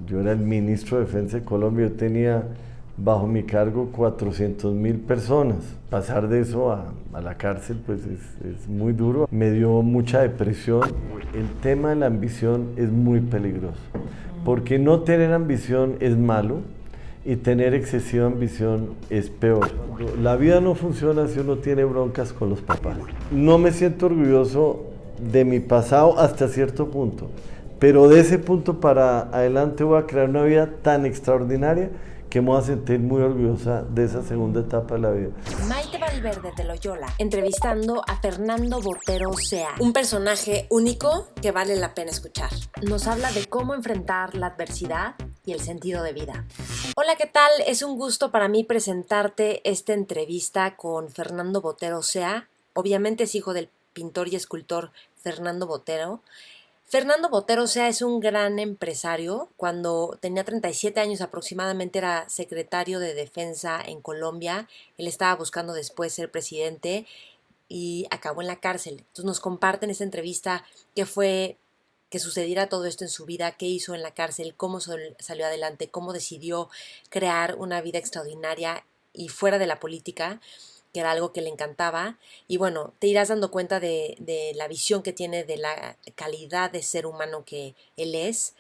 yo era el ministro de Defensa de Colombia, yo tenía bajo mi cargo 400.000 personas. Pasar de eso a la cárcel pues es muy duro. Me dio mucha depresión. El tema de la ambición es muy peligroso, porque no tener ambición es malo y tener excesiva ambición es peor. La vida no funciona si uno tiene broncas con los papás. No me siento orgulloso de mi pasado hasta cierto punto, pero de ese punto para adelante voy a crear una vida tan extraordinaria que me voy a sentir muy orgullosa de esa segunda etapa de la vida. Maite Valverde de Loyola, entrevistando a Fernando Botero Sea, un personaje único que vale la pena escuchar. Nos habla de cómo enfrentar la adversidad y el sentido de vida. Hola, ¿qué tal? Es un gusto para mí presentarte esta entrevista con Fernando Botero Sea. Obviamente es hijo del pintor y escultor Fernando Botero. Fernando Botero Sea es un gran empresario. Cuando tenía 37 años aproximadamente era secretario de Defensa en Colombia. Él estaba buscando después ser presidente y acabó en la cárcel. Entonces nos comparten esta entrevista qué fue que sucediera todo esto en su vida, qué hizo en la cárcel, cómo salió adelante, cómo decidió crear una vida extraordinaria y fuera de la política, que era algo que le encantaba. Y bueno, te irás dando cuenta de la visión que tiene, de la calidad de ser humano que él es.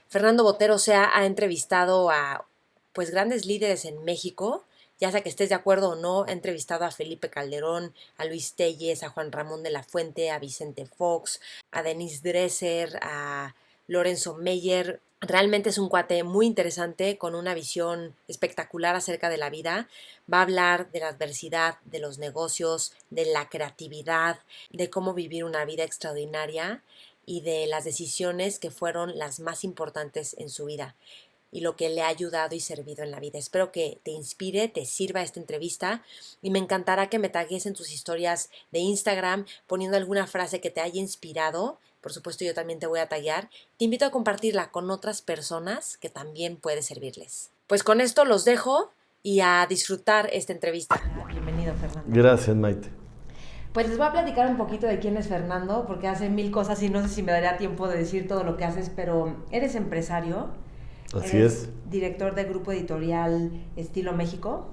Fernando Botero Sea ha entrevistado a pues grandes líderes en México, ya sea que estés de acuerdo o no. Ha entrevistado a Felipe Calderón, a Luis Telles, a Juan Ramón de la Fuente, a Vicente Fox, a Denise Dresser, a Lorenzo Meyer. Realmente es un cuate muy interesante, con una visión espectacular acerca de la vida. Va a hablar de la adversidad, de los negocios, de la creatividad, de cómo vivir una vida extraordinaria y de las decisiones que fueron las más importantes en su vida y lo que le ha ayudado y servido en la vida. Espero que te inspire, te sirva esta entrevista y me encantará que me tagues en tus historias de Instagram poniendo alguna frase que te haya inspirado. Por supuesto, yo también te voy a taggear. Te invito a compartirla con otras personas que también puede servirles. Pues con esto los dejo y a disfrutar esta entrevista. Bienvenido, Fernando. Gracias, Maite. Pues les voy a platicar un poquito de quién es Fernando, porque hace mil cosas y no sé si me daría tiempo de decir todo lo que haces, pero eres empresario. Así Eres es. director de grupo editorial Estilo México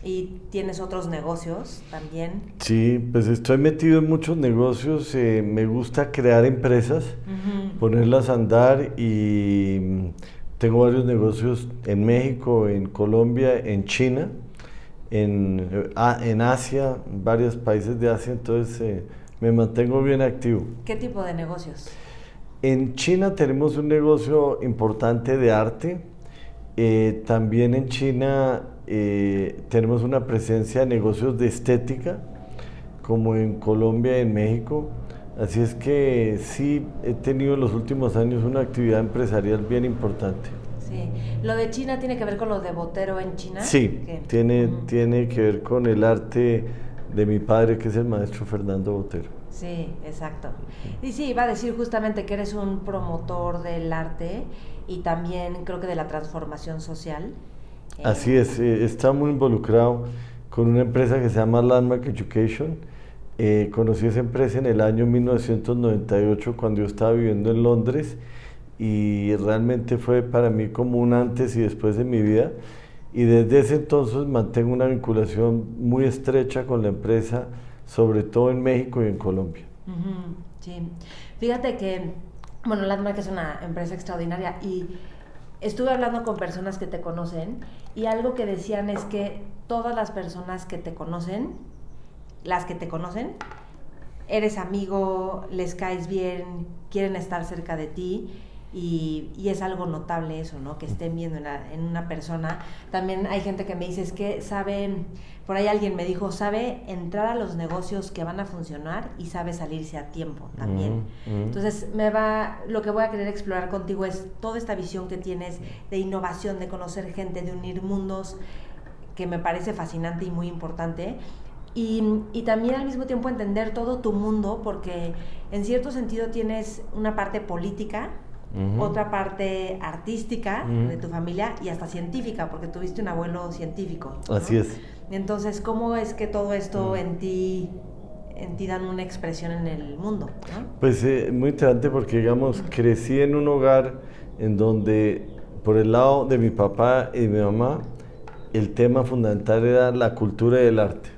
y tienes otros negocios también. Sí, pues estoy metido en muchos negocios, me gusta crear empresas, ponerlas a andar y tengo varios negocios en México, en Colombia, en China, en Asia, varios países de Asia, entonces me mantengo bien activo. ¿Qué tipo de negocios? En China tenemos un negocio importante de arte. También en China tenemos una presencia de negocios de estética, como en Colombia y en México. Así es que sí, he tenido en los últimos años una actividad empresarial bien importante. Sí. ¿Lo de China tiene que ver con lo de Botero en China? Sí, tiene que ver con el arte de mi padre, que es el maestro Fernando Botero. Sí, exacto. Y sí, iba a decir justamente que eres un promotor del arte y también creo que de la transformación social. Así es, está muy involucrado con una empresa que se llama Landmark Education. Conocí esa empresa en el año 1998 cuando yo estaba viviendo en Londres y realmente fue para mí como un antes y después de mi vida. Y desde ese entonces mantengo una vinculación muy estrecha con la empresa, sobre todo en México y en Colombia. Sí, fíjate que, bueno, Landmark es una empresa extraordinaria y estuve hablando con personas que te conocen y algo que decían es que todas las personas que te conocen, eres amigo, les caes bien, quieren estar cerca de ti. Y es algo notable eso, ¿no? Que estén viendo en una persona. También hay gente que me dice, es que sabe, por ahí alguien me dijo, sabe entrar a los negocios que van a funcionar y sabe salirse a tiempo también. Entonces, lo que voy a querer explorar contigo es toda esta visión que tienes de innovación, de conocer gente, de unir mundos, que me parece fascinante y muy importante. Y también al mismo tiempo entender todo tu mundo, porque en cierto sentido tienes una parte política, otra parte artística de tu familia y hasta científica, porque tuviste un abuelo científico, ¿no? Así es. Entonces, ¿cómo es que todo esto en ti dan una expresión en el mundo, ¿no? Pues muy interesante porque, digamos, crecí en un hogar en donde por el lado de mi papá y de mi mamá, el tema fundamental era la cultura y el arte.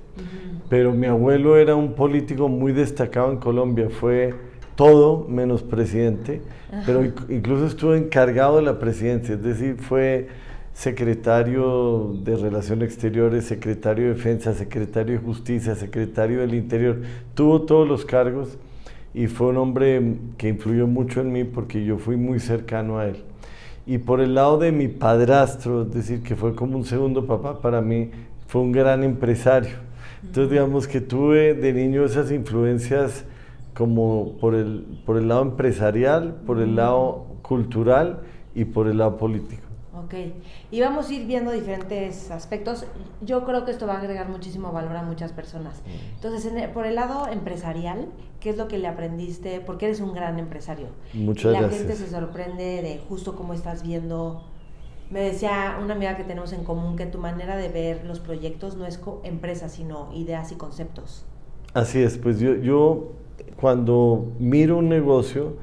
Pero mi abuelo era un político muy destacado en Colombia, fue todo menos presidente, pero incluso estuvo encargado de la presidencia, es decir, fue secretario de Relaciones Exteriores, secretario de Defensa, secretario de Justicia, secretario del Interior, tuvo todos los cargos y fue un hombre que influyó mucho en mí porque yo fui muy cercano a él. Y por el lado de mi padrastro, es decir, que fue como un segundo papá para mí, fue un gran empresario. Entonces digamos que tuve de niño esas influencias como por el lado empresarial, por el lado cultural y por el lado político. Ok, y vamos a ir viendo diferentes aspectos. Yo creo que esto va a agregar muchísimo valor a muchas personas. Entonces, por el lado empresarial, ¿qué es lo que le aprendiste? Porque eres un gran empresario. Muchas gracias. La gente se sorprende de justo cómo estás viendo. Me decía una amiga que tenemos en común que tu manera de ver los proyectos no es empresa, sino ideas y conceptos. Así es, pues yo cuando miro un negocio,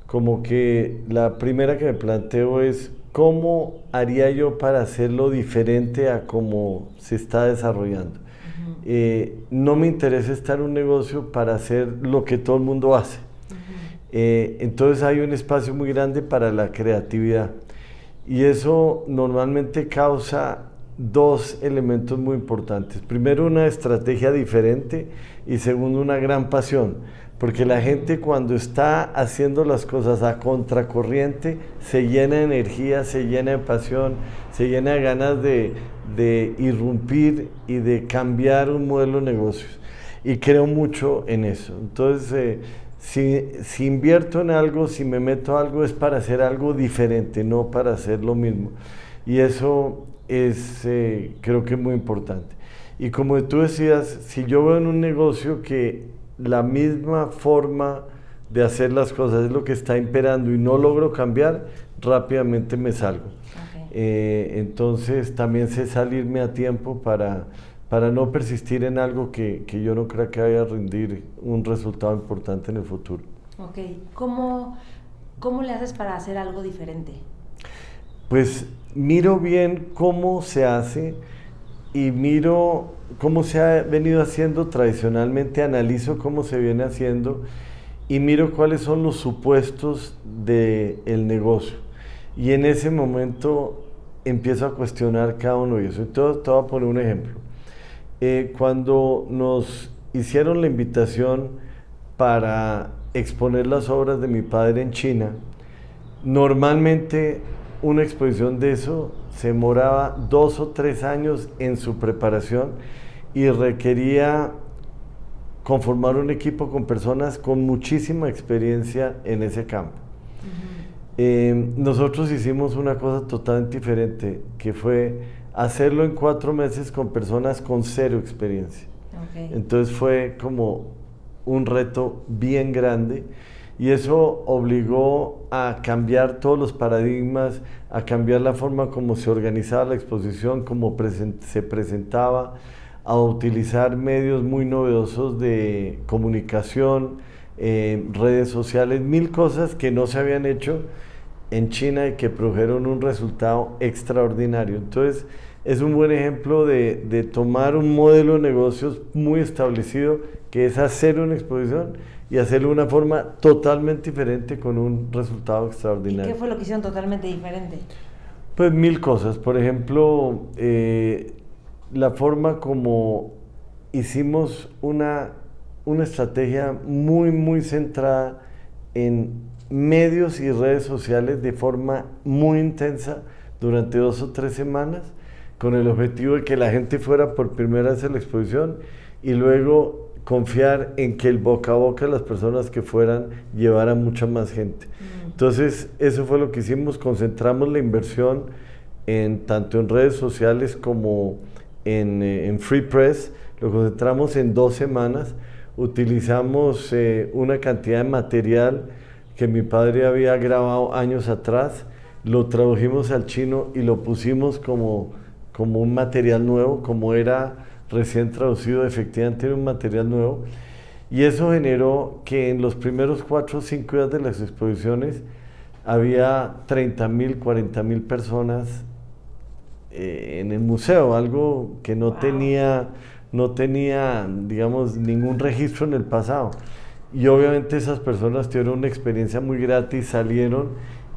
como que la primera que me planteo es ¿cómo haría yo para hacerlo diferente a cómo se está desarrollando? No me interesa estar en un negocio para hacer lo que todo el mundo hace. Entonces hay un espacio muy grande para la creatividad. Y eso normalmente causa dos elementos muy importantes. Primero, una estrategia diferente y segundo, una gran pasión. Porque la gente cuando está haciendo las cosas a contracorriente se llena de energía, se llena de pasión, se llena de ganas de irrumpir y de cambiar un modelo de negocios. Y creo mucho en eso. Entonces, si invierto en algo, si me meto a algo, es para hacer algo diferente, no para hacer lo mismo. Y eso es, creo que es muy importante. Y como tú decías, si yo veo en un negocio que la misma forma de hacer las cosas es lo que está imperando y no logro cambiar, rápidamente me salgo. Entonces también sé salirme a tiempo para no persistir en algo que yo no creo que vaya a rendir un resultado importante en el futuro. Ok, ¿cómo le haces para hacer algo diferente? Pues miro bien cómo se hace y miro cómo se ha venido haciendo tradicionalmente, analizo cómo se viene haciendo y miro cuáles son los supuestos del negocio. Y en ese momento empiezo a cuestionar cada uno de ellos. Entonces te voy a poner un ejemplo. Cuando nos hicieron la invitación para exponer las obras de mi padre en China, normalmente una exposición de eso se demoraba 2 o 3 años en su preparación y requería conformar un equipo con personas con muchísima experiencia en ese campo. Nosotros hicimos una cosa totalmente diferente, que fue hacerlo en 4 meses con personas con 0 experiencia. Entonces fue como un reto bien grande y eso obligó a cambiar todos los paradigmas, a cambiar la forma como se organizaba la exposición, cómo se presentaba, a utilizar medios muy novedosos de comunicación, redes sociales, 1000 cosas que no se habían hecho en China y que produjeron un resultado extraordinario. Entonces es un buen ejemplo de tomar un modelo de negocios muy establecido, que es hacer una exposición y hacerlo de una forma totalmente diferente con un resultado extraordinario. ¿Y qué fue lo que hicieron totalmente diferente? Pues 1000 cosas. Por ejemplo, la forma como hicimos una estrategia muy, muy centrada en medios y redes sociales de forma muy intensa durante 2 o 3 semanas, con el objetivo de que la gente fuera por primera vez a la exposición y luego confiar en que el boca a boca de las personas que fueran llevara mucha más gente. Entonces eso fue lo que hicimos, concentramos la inversión tanto en redes sociales como en Free Press, lo concentramos en 2 semanas, utilizamos una cantidad de material que mi padre había grabado años atrás, lo tradujimos al chino y lo pusimos como un material nuevo, como era recién traducido, efectivamente era un material nuevo, y eso generó que en los primeros 4 o 5 días de las exposiciones había 30.000, 40.000 personas en el museo, algo que no tenía, digamos, ningún registro en el pasado. Y obviamente esas personas tuvieron una experiencia muy grata y salieron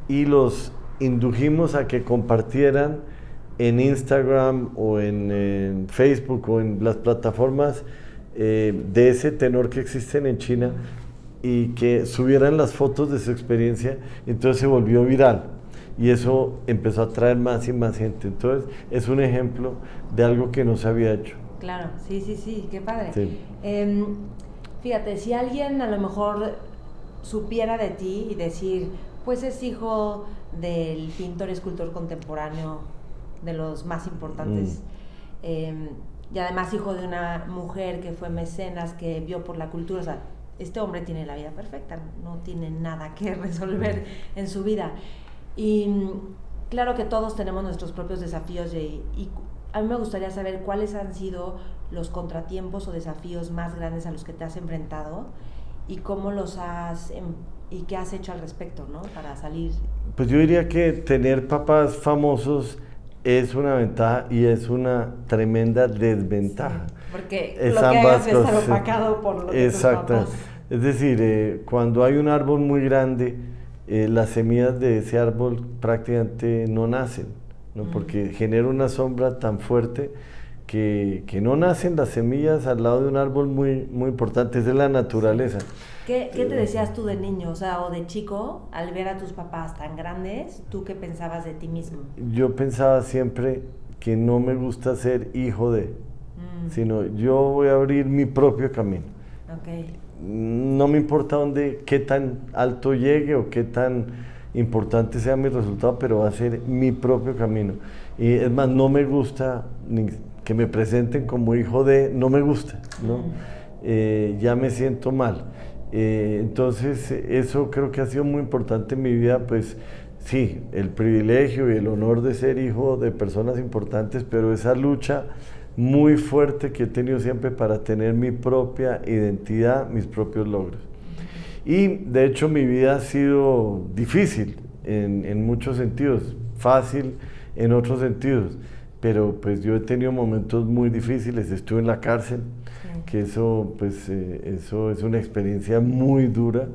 y los indujimos a que compartieran en Instagram o en Facebook o en las plataformas de ese tenor que existen en China y que subieran las fotos de su experiencia. Entonces se volvió viral y eso empezó a atraer más y más gente. Entonces es un ejemplo de algo que no se había hecho. Claro, sí, qué padre. Sí. Fíjate, si alguien a lo mejor supiera de ti y decir, pues es hijo del pintor y escultor contemporáneo de los más importantes, y además hijo de una mujer que fue mecenas, que vio por la cultura, o sea, este hombre tiene la vida perfecta, no tiene nada que resolver en su vida. Y claro que todos tenemos nuestros propios desafíos y a mí me gustaría saber cuáles han sido los contratiempos o desafíos más grandes a los que te has enfrentado y cómo los has y qué has hecho al respecto, ¿no? Para salir. Pues yo diría que tener papás famosos es una ventaja y es una tremenda desventaja. Sí, porque es lo que ambas hagas es estar cosas. opacado por lo que Exacto. tus papás. Es decir, cuando hay un árbol muy grande, las semillas de ese árbol prácticamente no nacen, ¿no? Porque genera una sombra tan fuerte que no nacen las semillas al lado de un árbol muy, muy importante. Esa es la naturaleza. ¿Qué te decías tú de niño, o sea, o de chico, al ver a tus papás tan grandes, tú qué pensabas de ti mismo? Yo pensaba siempre que no me gusta ser hijo de, sino yo voy a abrir mi propio camino. Okay. No me importa qué tan alto llegue o qué tan importante sea mi resultado, pero va a ser mi propio camino. Y es más, no me gusta ni que me presenten como hijo de, no me gusta, ¿no? Ya me siento mal. Entonces eso creo que ha sido muy importante en mi vida, pues sí, el privilegio y el honor de ser hijo de personas importantes, pero esa lucha muy fuerte que he tenido siempre para tener mi propia identidad, mis propios logros. Y de hecho mi vida ha sido difícil en muchos sentidos, fácil en otros sentidos, pero pues yo he tenido momentos muy difíciles, estuve en la cárcel, que eso es una experiencia muy dura.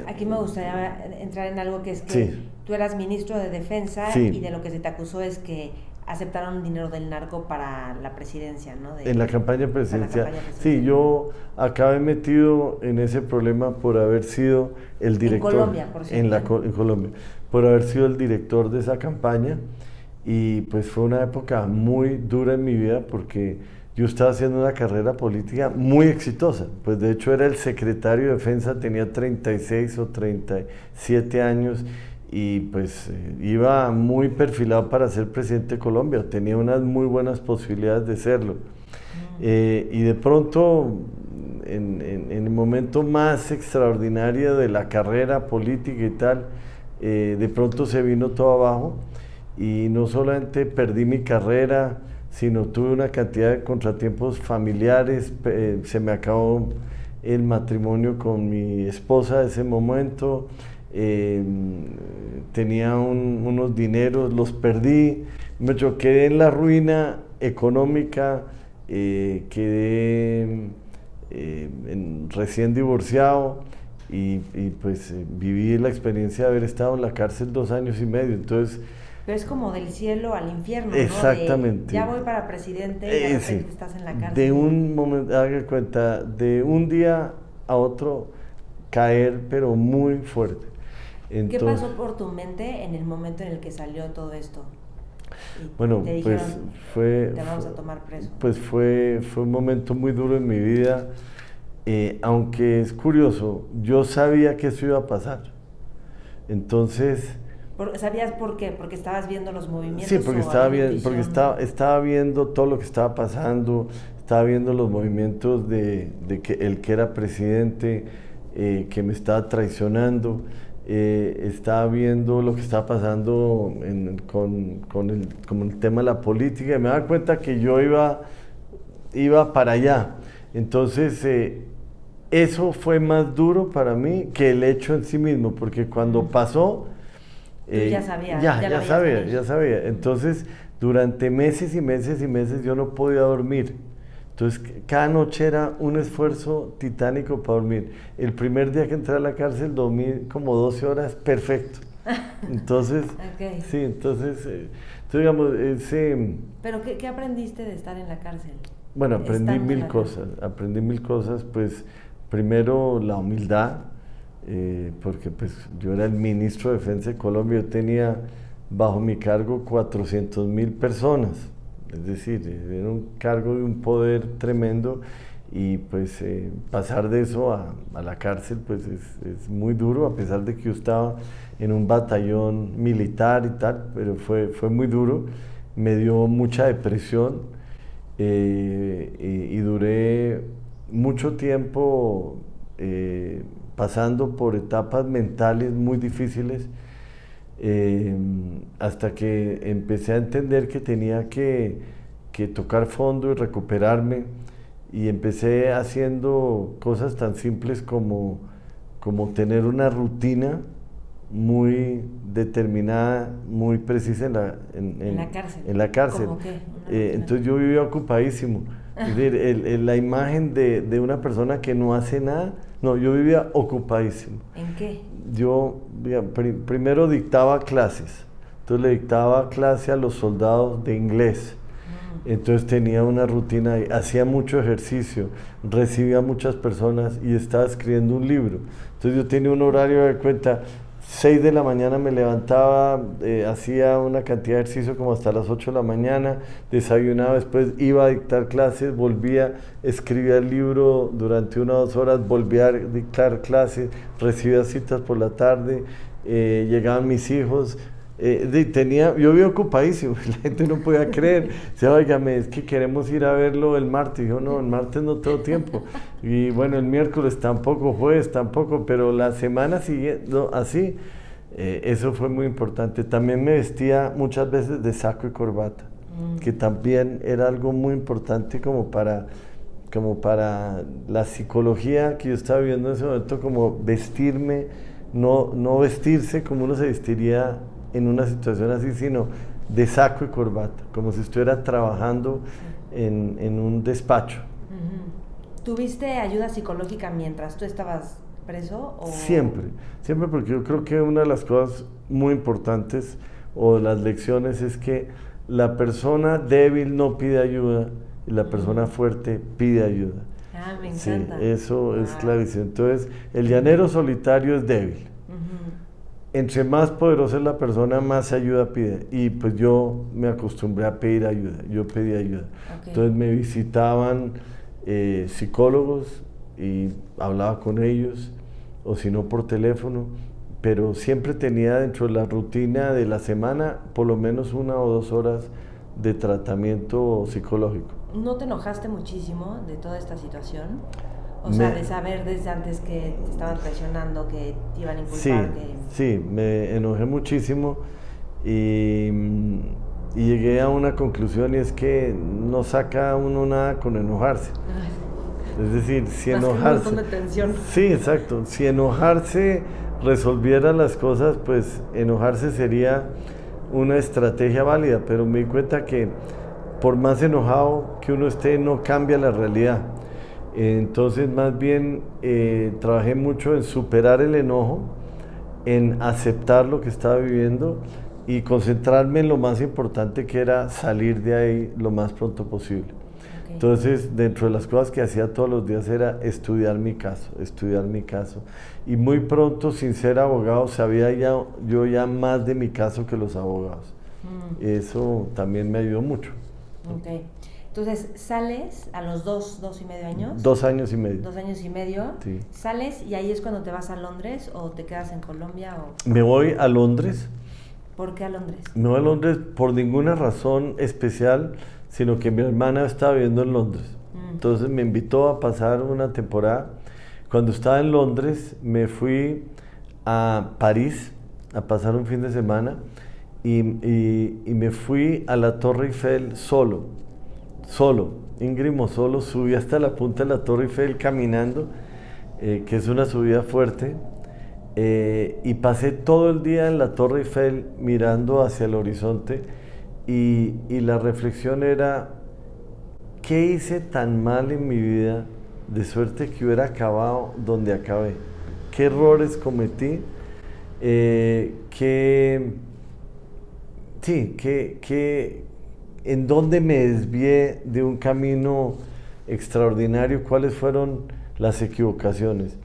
Aquí me gustaría entrar en algo que es que tú eras ministro de Defensa y de lo que se te acusó es que aceptaron dinero del narco para la presidencia, ¿no? En la campaña presidencial. Sí, yo acabé metido en ese problema por haber sido el director. En Colombia, por cierto. En Colombia, por haber sido el director de esa campaña. Y pues fue una época muy dura en mi vida porque yo estaba haciendo una carrera política muy exitosa. Pues de hecho era el secretario de Defensa, tenía 36 o 37 años. Y pues iba muy perfilado para ser presidente de Colombia, tenía unas muy buenas posibilidades de serlo. Y de pronto, en el momento más extraordinario de la carrera política y tal, de pronto se vino todo abajo y no solamente perdí mi carrera, sino tuve una cantidad de contratiempos familiares, se me acabó el matrimonio con mi esposa de ese momento. Tenía unos dineros, los perdí, yo quedé en la ruina económica, quedé recién divorciado y pues viví la experiencia de haber estado en la cárcel 2 años y medio, entonces... Pero es como del cielo al infierno, ¿no? Exactamente. Ya voy para presidente y de repente estás en la cárcel. De un momento, haga cuenta, de un día a otro caer, pero muy fuerte. Entonces, ¿qué pasó por tu mente en el momento en el que salió todo esto? Bueno, te dijeron, pues te vamos a tomar preso. Pues fue un momento muy duro en mi vida, aunque es curioso, yo sabía que eso iba a pasar. Entonces... ¿Sabías por qué? ¿Porque estabas viendo los movimientos? Sí, porque estaba viendo todo lo que estaba pasando, estaba viendo los movimientos de que el que era presidente, que me estaba traicionando. Estaba viendo lo que estaba pasando con el tema de la política y me daba cuenta que yo iba para allá. Entonces eso fue más duro para mí que el hecho en sí mismo, porque cuando pasó... Tú ya sabías, ya sabía. Entonces, durante meses y meses y meses yo no podía dormir. Entonces, cada noche era un esfuerzo titánico para dormir. El primer día que entré a la cárcel dormí como 12 horas, perfecto. Entonces, Okay. sí, entonces digamos, ¿Pero qué aprendiste de estar en la cárcel? bueno, aprendí mil cosas, pues, primero la humildad, porque pues yo era el ministro de Defensa de Colombia, yo tenía bajo mi cargo 400.000 personas, es decir, era un cargo de un poder tremendo y pues pasar de eso a la cárcel pues es muy duro, a pesar de que yo estaba en un batallón militar y tal, pero fue muy duro, me dio mucha depresión y duré mucho tiempo pasando por etapas mentales muy difíciles hasta que empecé a entender que tenía que tocar fondo y recuperarme y empecé haciendo cosas tan simples como tener una rutina muy determinada, muy precisa en la cárcel. En la cárcel. ¿Cómo qué? Entonces yo vivía ocupadísimo. Es decir, la imagen de una persona que no hace nada, no, yo vivía ocupadísimo. ¿En qué? Yo primero dictaba clases, entonces le dictaba clase a los soldados de inglés. Entonces tenía una rutina, hacía mucho ejercicio, recibía muchas personas y estaba escribiendo un libro. Entonces yo tenía un horario de cuenta, 6 de la mañana me levantaba, hacía una cantidad de ejercicio como hasta las 8 de la mañana, desayunaba, después iba a dictar clases, volvía, escribía el libro durante 1 o 2 horas, volvía a dictar clases, recibía citas por la tarde, llegaban mis hijos. Yo vivía ocupadísimo, la gente no podía creer. Decía, óigame, es que queremos ir a verlo el martes. Y yo, no, el martes no tengo tiempo. Y bueno, el miércoles tampoco, jueves tampoco, pero la semana siguiente, no, así. Eso fue muy importante. También me vestía muchas veces de saco y corbata, que también era algo muy importante como para la psicología que yo estaba viviendo en ese momento, como vestirme, no vestirse como uno se vestiría en una situación así, sino de saco y corbata, como si estuviera trabajando en un despacho. ¿Tuviste ayuda psicológica mientras tú estabas preso? ¿O? Siempre, porque yo creo que una de las cosas muy importantes o de las lecciones es que la persona débil no pide ayuda y la persona fuerte pide ayuda. Ah, me encanta. Sí, eso es clarísimo. Entonces, el llanero solitario es débil. Entre más poderosa es la persona, más ayuda pide. Y pues yo me acostumbré a pedir ayuda, yo pedí ayuda. Okay. Entonces me visitaban psicólogos y hablaba con ellos, o si no por teléfono, pero siempre tenía dentro de la rutina de la semana por lo menos 1 o 2 horas de tratamiento psicológico. ¿No te enojaste muchísimo de toda esta situación? O sea, de saber desde antes que te estaban presionando, que te iban a inculpar. Sí, me enojé muchísimo y llegué a una conclusión, y es que no saca uno nada con enojarse. Es decir, si enojarse... Más que un montón de tensión. Sí, exacto. Si enojarse resolviera las cosas, pues enojarse sería una estrategia válida, pero me di cuenta que por más enojado que uno esté, no cambia la realidad. Entonces, más bien, trabajé mucho en superar el enojo, en aceptar lo que estaba viviendo y concentrarme en lo más importante, que era salir de ahí lo más pronto posible. Okay. Entonces, dentro de las cosas que hacía todos los días era estudiar mi caso. Y muy pronto, sin ser abogado, sabía yo ya más de mi caso que los abogados. Eso también me ayudó mucho. Okay. Entonces, sales a los 2 y medio años. 2 años y medio. 2 años y medio. Sí. Sales y ahí es cuando te vas a Londres, o te quedas en Colombia. Me voy a Londres. ¿Por qué a Londres? Me voy a Londres por ninguna razón especial, sino que mi hermana estaba viviendo en Londres. Entonces me invitó a pasar una temporada. Cuando estaba en Londres, me fui a París a pasar un fin de semana y me fui a la Torre Eiffel solo, íngrimo, solo, subí hasta la punta de la Torre Eiffel caminando que es una subida fuerte, y pasé todo el día en la Torre Eiffel mirando hacia el horizonte y la reflexión era, ¿qué hice tan mal en mi vida de suerte que hubiera acabado donde acabé? ¿Qué errores cometí? ¿En dónde me desvié de un camino extraordinario? ¿Cuáles fueron las equivocaciones?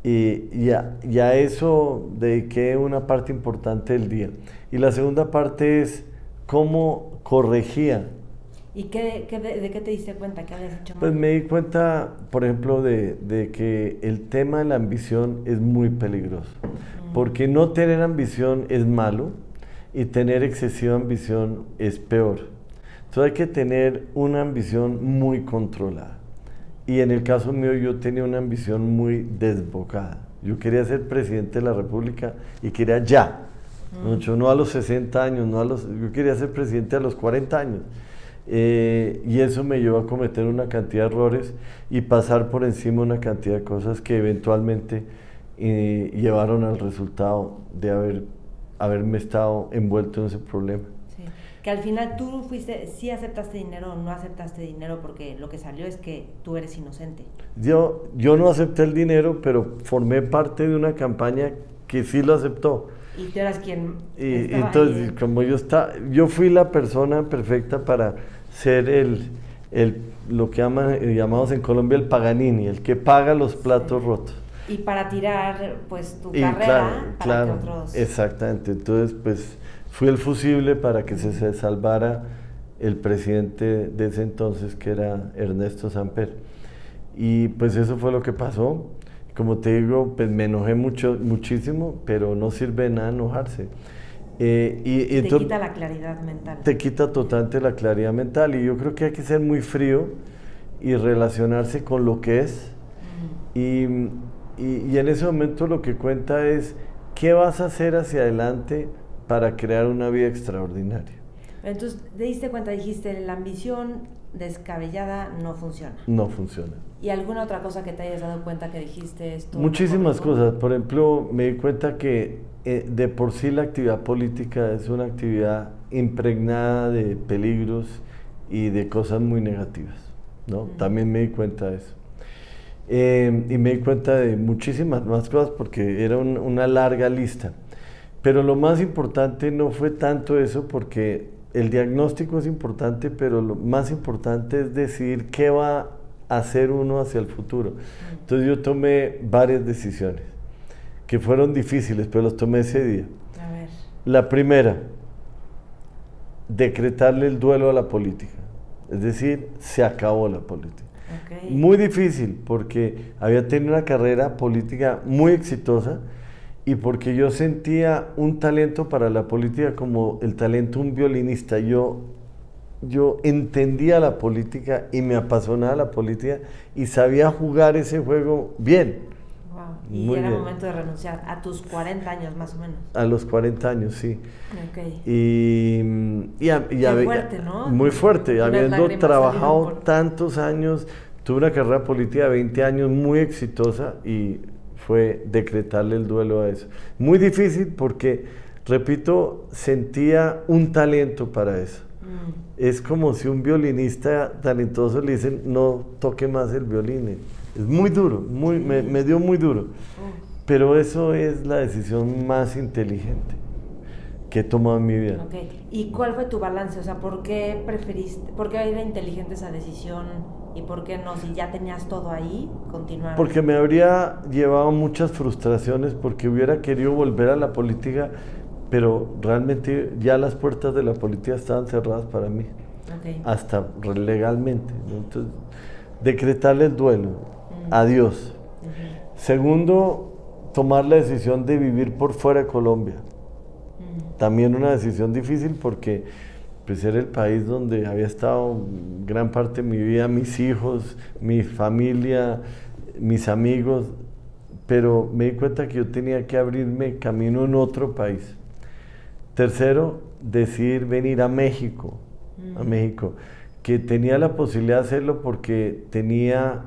Y a eso dediqué una parte importante del día. Y la segunda parte es cómo corregía. ¿Y de qué te diste cuenta? ¿Qué habías hecho mal? Pues me di cuenta, por ejemplo, de que el tema de la ambición es muy peligroso. Porque no tener ambición es malo y tener excesiva ambición es peor. Entonces hay que tener una ambición muy controlada. Y en el caso mío yo tenía una ambición muy desbocada. Yo quería ser presidente de la República y quería ya. No a los 60 años, yo quería ser presidente a los 40 años. Y eso me llevó a cometer una cantidad de errores y pasar por encima una cantidad de cosas que eventualmente llevaron al resultado de haberme estado envuelto en ese problema. Sí. Que al final tú sí aceptaste dinero o no aceptaste dinero, porque lo que salió es que tú eres inocente. Yo no acepté el dinero, pero formé parte de una campaña que sí lo aceptó. Y tú eras quien y entonces, ahí. Como yo fui la persona perfecta para ser lo que llamamos en Colombia el Paganini, el que paga los platos rotos. Y para tirar, pues, tu carrera para que otros... Exactamente. Entonces, pues, fui el fusible para que se salvara el presidente de ese entonces, que era Ernesto Samper. Y pues eso fue lo que pasó. Como te digo, pues me enojé muchísimo, pero no sirve de nada enojarse. Te quita la claridad mental. Te quita totalmente la claridad mental, y yo creo que hay que ser muy frío y relacionarse con lo que es. Y en ese momento lo que cuenta es qué vas a hacer hacia adelante para crear una vida extraordinaria. Entonces, te diste cuenta, dijiste, la ambición descabellada no funciona. No funciona. ¿Y alguna otra cosa que te hayas dado cuenta que dijiste esto? Muchísimas cosas. Por ejemplo, me di cuenta que de por sí la actividad política es una actividad impregnada de peligros y de cosas muy negativas, ¿no? También me di cuenta de eso. Y me di cuenta de muchísimas más cosas porque era una larga lista. Pero lo más importante no fue tanto eso, porque el diagnóstico es importante, pero lo más importante es decidir qué va a hacer uno hacia el futuro. Entonces yo tomé varias decisiones que fueron difíciles, pero las tomé ese día. A ver. La primera, decretarle el duelo a la política. Es decir, se acabó la política. Okay. Muy difícil, porque había tenido una carrera política muy exitosa y porque yo sentía un talento para la política como el talento de un violinista. Yo entendía la política y me apasionaba la política y sabía jugar ese juego bien. Wow. Y era momento de renunciar a tus 40 años más o menos. A los 40 años, sí. Okay. Qué fuerte, ¿no? Muy fuerte. Habiendo trabajado por... tantos años, tuve una carrera política de 20 años muy exitosa y fue decretarle el duelo a eso. Muy difícil porque, repito, sentía un talento para eso. Es como si un violinista talentoso le dicen, no toque más el violín. Es muy duro, me dio muy duro. Pero eso es la decisión más inteligente que he tomado en mi vida. Okay. ¿Y cuál fue tu balance? O sea, ¿por qué era inteligente esa decisión y por qué no? Si ya tenías todo ahí, continuar. Porque me habría llevado muchas frustraciones, porque hubiera querido volver a la política, pero realmente ya las puertas de la política estaban cerradas para mí, hasta legalmente, ¿no? Entonces, decretarle el duelo, adiós. Segundo, tomar la decisión de vivir por fuera de Colombia. También una decisión difícil porque pues era el país donde había estado gran parte de mi vida, mis hijos, mi familia, mis amigos, pero me di cuenta que yo tenía que abrirme camino en otro país. Tercero, decidir venir a México, que tenía la posibilidad de hacerlo porque tenía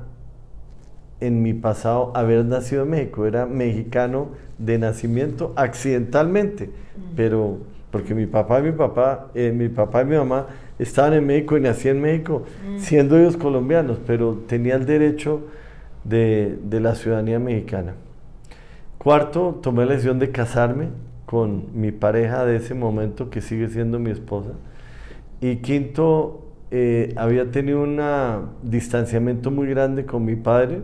en mi pasado haber nacido en México. Era mexicano de nacimiento accidentalmente, pero porque mi papá y mi mamá estaban en México y nací en México, siendo ellos colombianos, pero tenía el derecho de la ciudadanía mexicana. Cuarto, tomé la decisión de casarme con mi pareja de ese momento, que sigue siendo mi esposa. Y quinto, había tenido un distanciamiento muy grande con mi padre.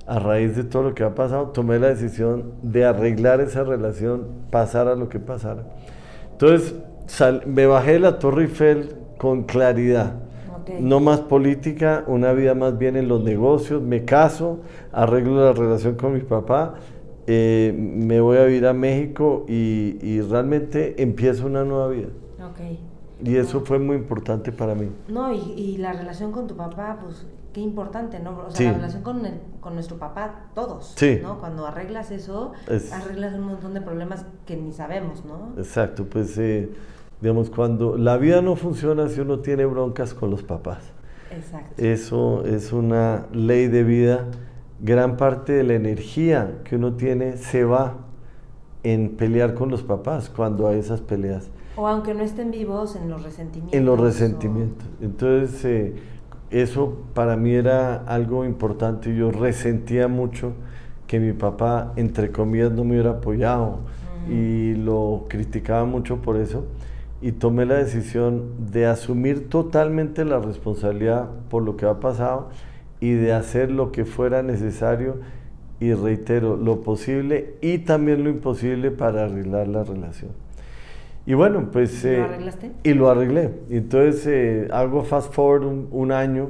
A raíz de todo lo que ha pasado, tomé la decisión de arreglar esa relación, pasara lo que pasara. Entonces, me bajé de la Torre Eiffel con claridad. Okay. No más política, una vida más bien en los negocios. Me caso, arreglo la relación con mi papá, me voy a vivir a México y realmente empiezo una nueva vida. Okay. Y eso fue muy importante para mí. No, y la relación con tu papá, pues qué importante, ¿no? O sea, sí. La relación con nuestro papá, todos, sí. ¿no? Cuando arreglas eso, arreglas un montón de problemas que ni sabemos, ¿no? Exacto, pues digamos, cuando la vida no funciona si uno tiene broncas con los papás. Exacto. Eso es una ley de vida. Gran parte de la energía que uno tiene se va en pelear con los papás cuando hay esas peleas. O aunque no estén vivos, en los resentimientos. En los resentimientos. Entonces, eso para mí era algo importante. Yo resentía mucho que mi papá, entre comillas, no me hubiera apoyado y lo criticaba mucho por eso. Y tomé la decisión de asumir totalmente la responsabilidad por lo que ha pasado y de hacer lo que fuera necesario, y reitero, lo posible y también lo imposible para arreglar la relación. Y bueno, pues... ¿Lo arreglaste? Y lo arreglé. Entonces hago fast forward un año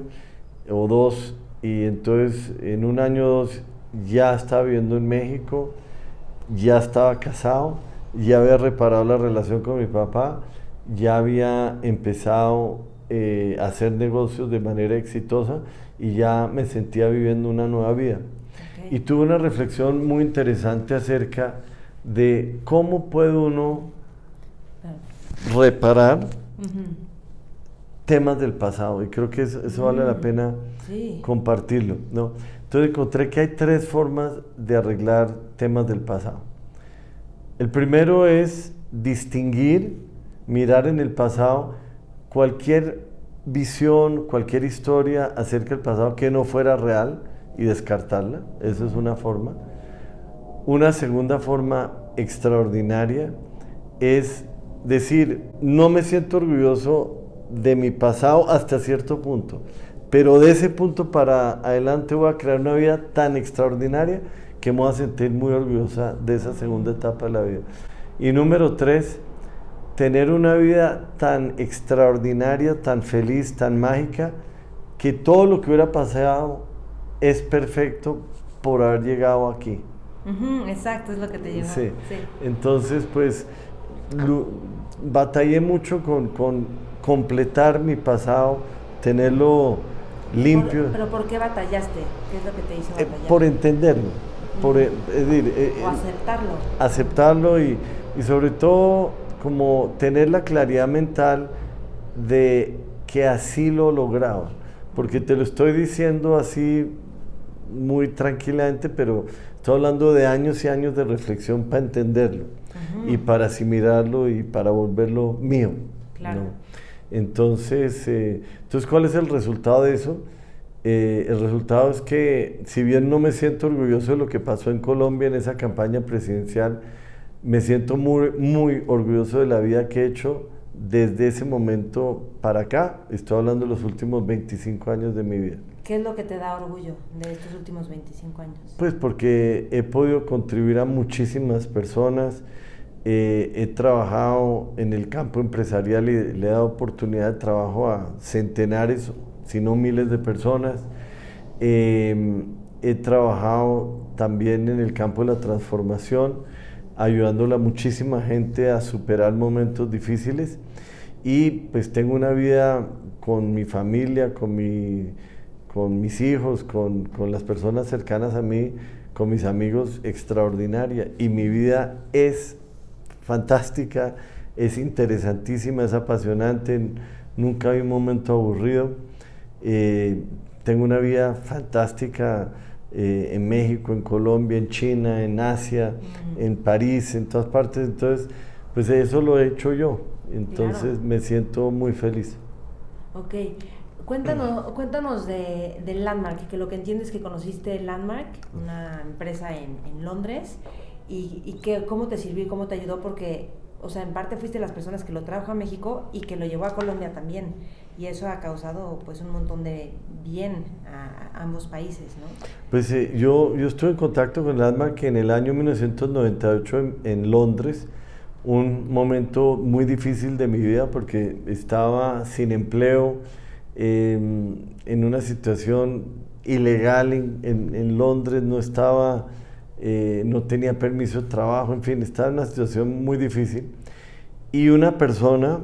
o dos, y entonces en un año o dos ya estaba viviendo en México, ya estaba casado, ya había reparado la relación con mi papá, ya había empezado a hacer negocios de manera exitosa y ya me sentía viviendo una nueva vida. Okay. Y tuve una reflexión muy interesante acerca de cómo puede uno reparar temas del pasado, y creo que eso vale la pena compartirlo, ¿no? Entonces encontré que hay 3 formas de arreglar temas del pasado. El primero es distinguir, mirar en el pasado cualquier visión, cualquier historia acerca del pasado que no fuera real y descartarla. Eso es una forma. Una segunda forma extraordinaria es decir, no me siento orgulloso de mi pasado hasta cierto punto, pero de ese punto para adelante voy a crear una vida tan extraordinaria que me voy a sentir muy orgullosa de esa segunda etapa de la vida. Y número 3, tener una vida tan extraordinaria, tan feliz, tan mágica, que todo lo que hubiera pasado es perfecto por haber llegado aquí. Exacto, es lo que te llevó. Sí. Entonces, pues, batallé mucho con completar mi pasado, tenerlo limpio. ¿Pero por qué batallaste? ¿Qué es lo que te hizo batallar? Por entenderlo, es decir, o aceptarlo. Aceptarlo y sobre todo como tener la claridad mental de que así lo lograba, porque te lo estoy diciendo así muy tranquilamente, pero estoy hablando de años y años de reflexión para entenderlo y para asimilarlo y para volverlo mío. Claro. ¿No? Entonces, ¿cuál es el resultado de eso? El resultado es que, si bien no me siento orgulloso de lo que pasó en Colombia en esa campaña presidencial, me siento muy, muy orgulloso de la vida que he hecho desde ese momento para acá. Estoy hablando de los últimos 25 años de mi vida. ¿Qué es lo que te da orgullo de estos últimos 25 años? Pues porque he podido contribuir a muchísimas personas, he trabajado en el campo empresarial y le he dado oportunidad de trabajo a centenares, si no miles de personas. He trabajado también en el campo de la transformación, ayudándole a muchísima gente a superar momentos difíciles, y pues tengo una vida con mi familia, con mis hijos, con las personas cercanas a mí, con mis amigos, extraordinaria, y mi vida es fantástica, es interesantísima, es apasionante, nunca hay un momento aburrido. Tengo una vida fantástica en México, en Colombia, en China, en Asia, en París, en todas partes. Entonces, pues eso lo he hecho yo. Entonces me siento muy feliz. Ok. Cuéntanos de Landmark, que lo que entiendo es que conociste Landmark, una empresa en Londres, y cómo te sirvió y cómo te ayudó, porque, o sea, en parte fuiste las personas que lo trajo a México y que lo llevó a Colombia también, y eso ha causado pues un montón de bien a ambos países, ¿no? Pues yo estuve en contacto con Landmark en el año 1998 en Londres, un momento muy difícil de mi vida porque estaba sin empleo, en una situación ilegal en Londres, no tenía permiso de trabajo, en fin, estaba en una situación muy difícil, y una persona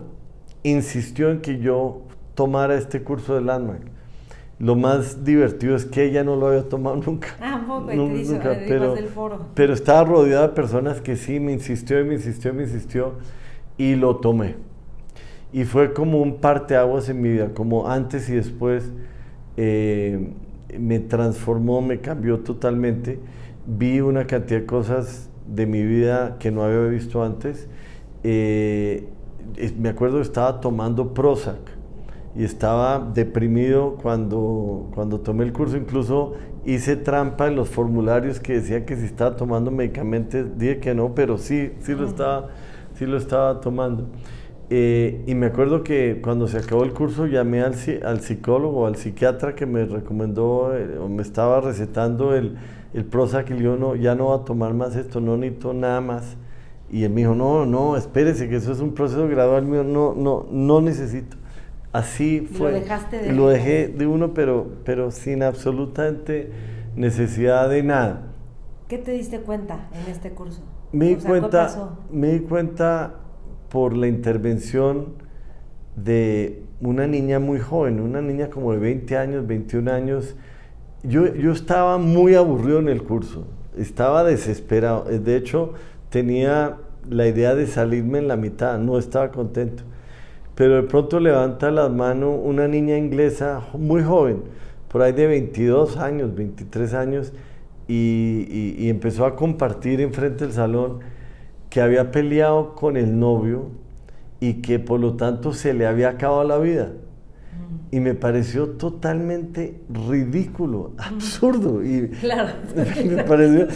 insistió en que yo tomara este curso de Landmark. Lo más divertido es que ella no lo había tomado nunca. Poco, nunca, pero estaba rodeada de personas que sí me insistió, y lo tomé. Y fue como un parteaguas en mi vida, como antes y después. Me transformó, me cambió totalmente. Vi una cantidad de cosas de mi vida que no había visto antes. Me acuerdo que estaba tomando Prozac y estaba deprimido cuando tomé el curso. Incluso hice trampa en los formularios que decía que si estaba tomando medicamentos. Dije que no, pero sí lo estaba tomando. Y me acuerdo que cuando se acabó el curso llamé al psicólogo, al psiquiatra que me recomendó o me estaba recetando el Prozac, y le digo, no, ya no voy a tomar más esto, no necesito nada más. Y él me dijo, no, espérese, que eso es un proceso gradual mío, no necesito. Así fue. Lo dejé de uno, pero sin absolutamente necesidad de nada. ¿Qué te diste cuenta en este curso? Me di cuenta por la intervención de una niña muy joven, una niña como de 20 años, 21 años. Yo estaba muy aburrido en el curso, estaba desesperado. De hecho, tenía la idea de salirme en la mitad, no estaba contento. Pero de pronto levanta las manos una niña inglesa muy joven, por ahí de 22 años, 23 años, y empezó a compartir enfrente del salón que había peleado con el novio y que por lo tanto se le había acabado la vida. Y me pareció totalmente ridículo, absurdo. Y claro. Me pareció,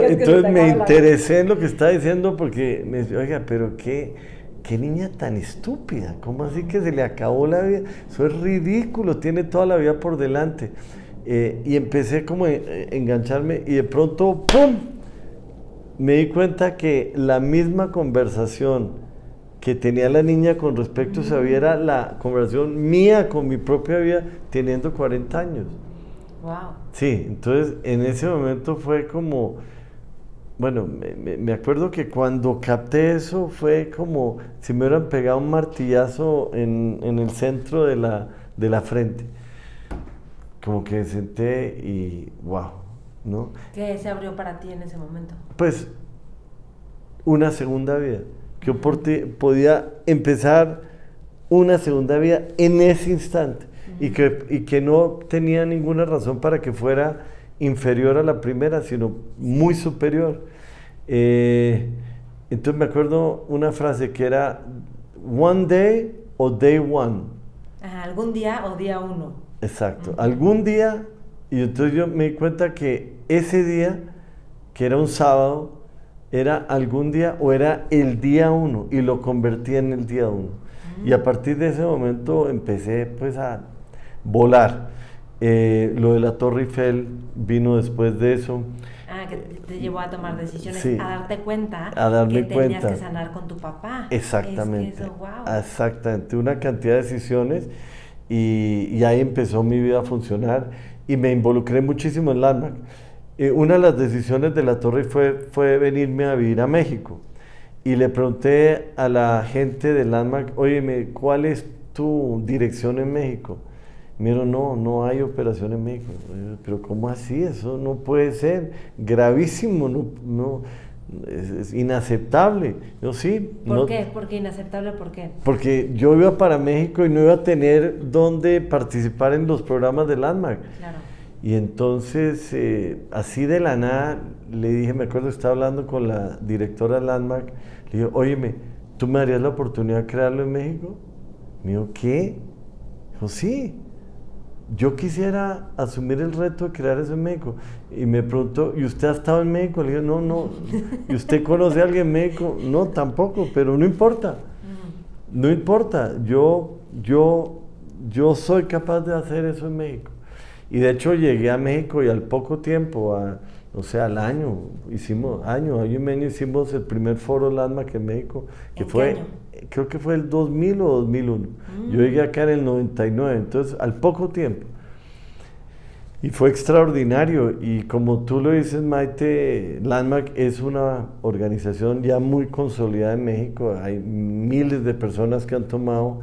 entonces me interesé en lo que estaba diciendo, porque me decía, oiga, pero qué niña tan estúpida, ¿cómo así que se le acabó la vida? Eso es ridículo, tiene toda la vida por delante. Y empecé como a engancharme, y de pronto, ¡pum!, me di cuenta que la misma conversación que tenía la niña con respecto a esa vida era la conversación mía con mi propia vida teniendo 40 años. Wow. Sí, entonces en ese momento fue como, bueno, me acuerdo que cuando capté eso fue como si me hubieran pegado un martillazo en el centro de la frente. Como que senté y wow, ¿no? ¿Qué se abrió para ti en ese momento? Pues una segunda vida, que yo podía empezar una segunda vida en ese instante, y que no tenía ninguna razón para que fuera inferior a la primera, sino muy superior. Entonces me acuerdo una frase que era one day o day one. Ajá, algún día o día uno. Exacto, algún día. Y entonces yo me di cuenta que ese día, que era un sábado, era algún día o era el día uno, y lo convertí en el día uno. Y a partir de ese momento empecé pues a volar. Lo de la Torre Eiffel vino después de eso. Que te llevó a tomar decisiones, sí, a darte cuenta que tenías que sanar con tu papá. Exactamente. Es que eso, wow. Exactamente, una cantidad de decisiones, y ahí empezó mi vida a funcionar, y me involucré muchísimo en Landmark. Una de las decisiones de la Torre fue venirme a vivir a México, y le pregunté a la gente de Landmark, óyeme, ¿cuál es tu dirección en México? Me dijeron, no hay operación en México. Pero ¿cómo así? Eso no puede ser, gravísimo, no, es inaceptable. Yo sí. ¿Por qué? ¿Por qué inaceptable? ¿Por qué? Porque yo iba para México y no iba a tener dónde participar en los programas de Landmark. Claro. Y entonces, así de la nada, le dije, me acuerdo, estaba hablando con la directora de Landmark, le dije, óyeme, ¿tú me darías la oportunidad de crearlo en México? Me dijo, ¿qué? Dijo, sí, yo quisiera asumir el reto de crear eso en México. Y me preguntó, ¿y usted ha estado en México? Le dije, no. ¿Y usted conoce a alguien en México? No, tampoco, pero no importa. No importa, yo soy capaz de hacer eso en México. Y de hecho llegué a México y al poco tiempo, al año y medio, hicimos el primer foro Landmark en México, que fue, creo que fue el 2000 o 2001. Yo llegué acá en el 99, entonces al poco tiempo. Y fue extraordinario, y como tú lo dices, Maite, Landmark es una organización ya muy consolidada en México. Hay miles de personas que han tomado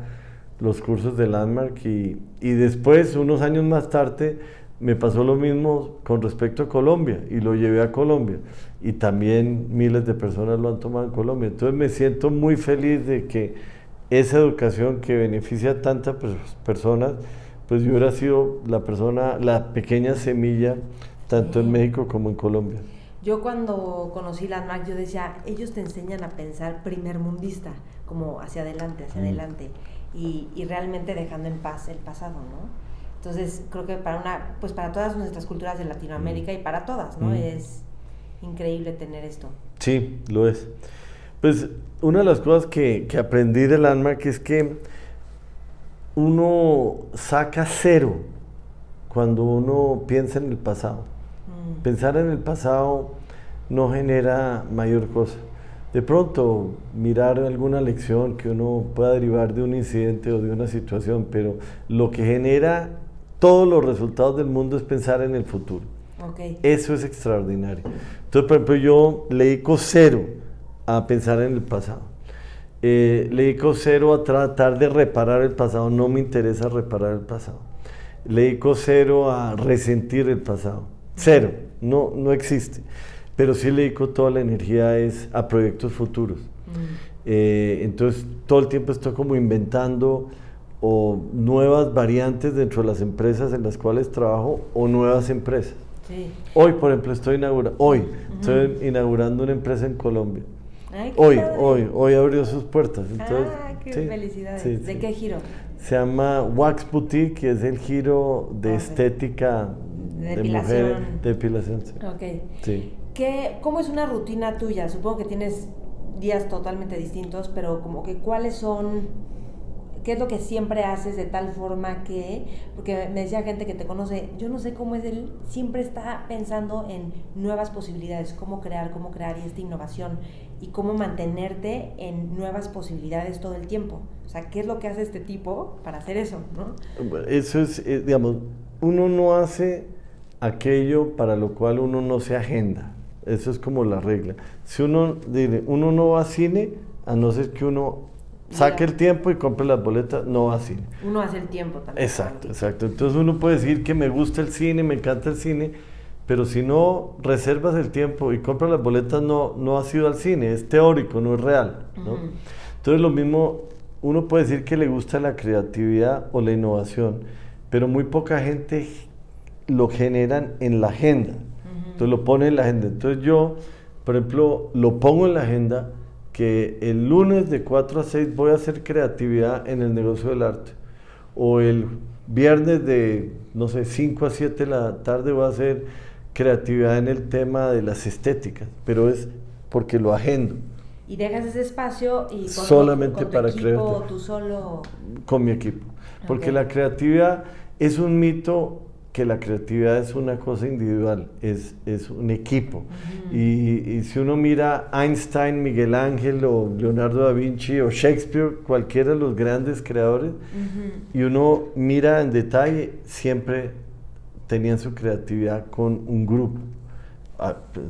los cursos de Landmark, y después, unos años más tarde, me pasó lo mismo con respecto a Colombia, y lo llevé a Colombia, y también miles de personas lo han tomado en Colombia. Entonces me siento muy feliz de que esa educación que beneficia a tantas personas, pues yo hubiera sido la pequeña semilla, tanto en México como en Colombia. Yo cuando conocí Landmark, yo decía, ellos te enseñan a pensar primermundista, como hacia adelante, y realmente dejando en paz el pasado, ¿no? Entonces, creo que para todas nuestras culturas de Latinoamérica y para todas, ¿no? Es increíble tener esto. Sí, lo es. Pues, una de las cosas que aprendí de Landmark es que uno saca cero cuando uno piensa en el pasado. Pensar en el pasado no genera mayor cosa. De pronto, mirar alguna lección que uno pueda derivar de un incidente o de una situación, pero lo que genera todos los resultados del mundo es pensar en el futuro. Okay. Eso es extraordinario. Entonces, por ejemplo, yo le dedico cero a pensar en el pasado. Le dedico cero a tratar de reparar el pasado. No me interesa reparar el pasado. Le dedico cero a resentir el pasado. Cero. No existe. Pero sí le dedico toda la energía a proyectos futuros. Entonces, todo el tiempo estoy como inventando o nuevas variantes dentro de las empresas en las cuales trabajo, o nuevas empresas. Sí. Hoy, por ejemplo, estoy inaugurando una empresa en Colombia. Ay, Hoy abrió sus puertas. Entonces, qué felicidades. ¿De qué giro? Se llama Wax Boutique, que es el giro de estética de mujeres, de depilación. Sí. Okay. Sí. ¿Cómo es una rutina tuya? Supongo que tienes días totalmente distintos, pero como que ¿cuáles son? ¿Qué es lo que siempre haces de tal forma que, porque me decía gente que te conoce, yo no sé cómo es él, siempre está pensando en nuevas posibilidades, cómo crear y esta innovación, y cómo mantenerte en nuevas posibilidades todo el tiempo? O sea, ¿qué es lo que hace este tipo para hacer eso, no? Eso es, digamos, uno no hace aquello para lo cual uno no se agenda. Eso es como la regla. Si uno no va a cine, a no ser que uno saque el tiempo y compre las boletas, no va a cine. Uno hace el tiempo también. Exacto. Entonces uno puede decir que me gusta el cine, me encanta el cine, pero si no reservas el tiempo y compras las boletas, no has ido al cine, es teórico, no es real, ¿no? Entonces lo mismo, uno puede decir que le gusta la creatividad o la innovación, pero muy poca gente lo generan en la agenda. Entonces lo pone en la agenda. Entonces yo, por ejemplo, lo pongo en la agenda que el lunes de 4 a 6 voy a hacer creatividad en el negocio del arte. O el viernes de, 5 a 7 de la tarde voy a hacer creatividad en el tema de las estéticas. Pero es porque lo agendo. ¿Y dejas ese espacio y solamente con tu para equipo, crear? o tú solo? Con mi equipo. Porque la creatividad es un mito, que la creatividad es una cosa individual, es un equipo. Y si uno mira Einstein, Miguel Ángel o Leonardo da Vinci o Shakespeare, cualquiera de los grandes creadores, y uno mira en detalle, siempre tenían su creatividad con un grupo,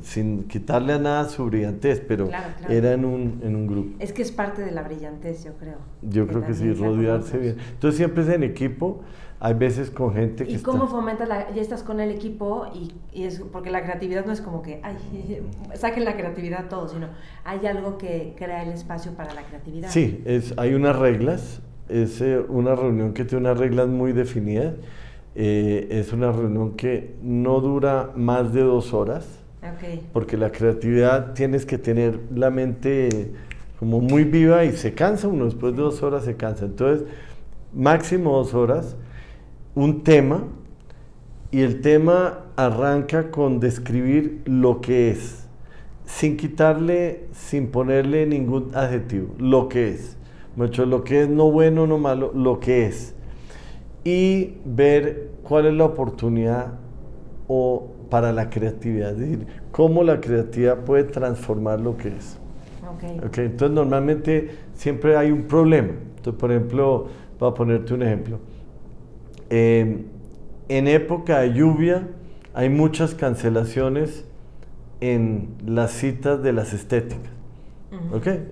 sin quitarle a nada su brillantez, pero claro. Era en un grupo. Es que es parte de la brillantez, yo creo. Yo creo que sí, rodearse bien. Entonces siempre es en equipo. Hay veces con gente que ¿Y cómo fomentas ya estás con el equipo y es porque la creatividad no es como que saquen la creatividad todos, sino hay algo que crea el espacio para la creatividad? Sí, hay unas reglas, es una reunión que tiene unas reglas muy definidas. Es una reunión que no dura más de 2 horas, porque la creatividad tienes que tener la mente como muy viva y se cansa uno, después de 2 horas se cansa. Entonces, máximo 2 horas, un tema, y el tema arranca con describir lo que es, sin ponerle ningún adjetivo, lo que es. Mucho lo que es, no bueno, no malo, lo que es. Y ver cuál es la oportunidad para la creatividad, es decir, cómo la creatividad puede transformar lo que es. Entonces, normalmente siempre hay un problema. Entonces, por ejemplo, voy a ponerte un ejemplo. En época de lluvia hay muchas cancelaciones en las citas de las estéticas.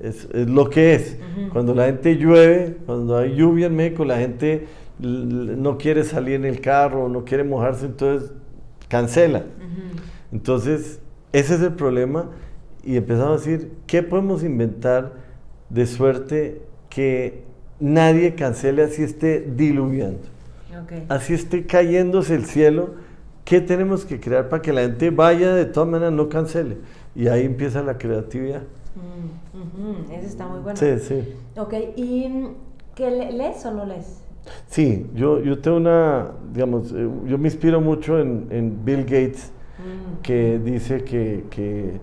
Es lo que es. Cuando la gente llueve, cuando hay lluvia en México, la gente no quiere salir en el carro, no quiere mojarse, entonces cancela. Entonces, ese es el problema, y empezamos a decir, ¿qué podemos inventar de suerte que nadie cancele así esté diluviando? Así esté cayéndose el cielo, ¿qué tenemos que crear para que la gente vaya de todas maneras, no cancele? Y ahí empieza la creatividad. Eso está muy bueno. Sí. ¿Y qué lees o no lees? Sí, yo tengo yo me inspiro mucho en Bill Gates, que dice que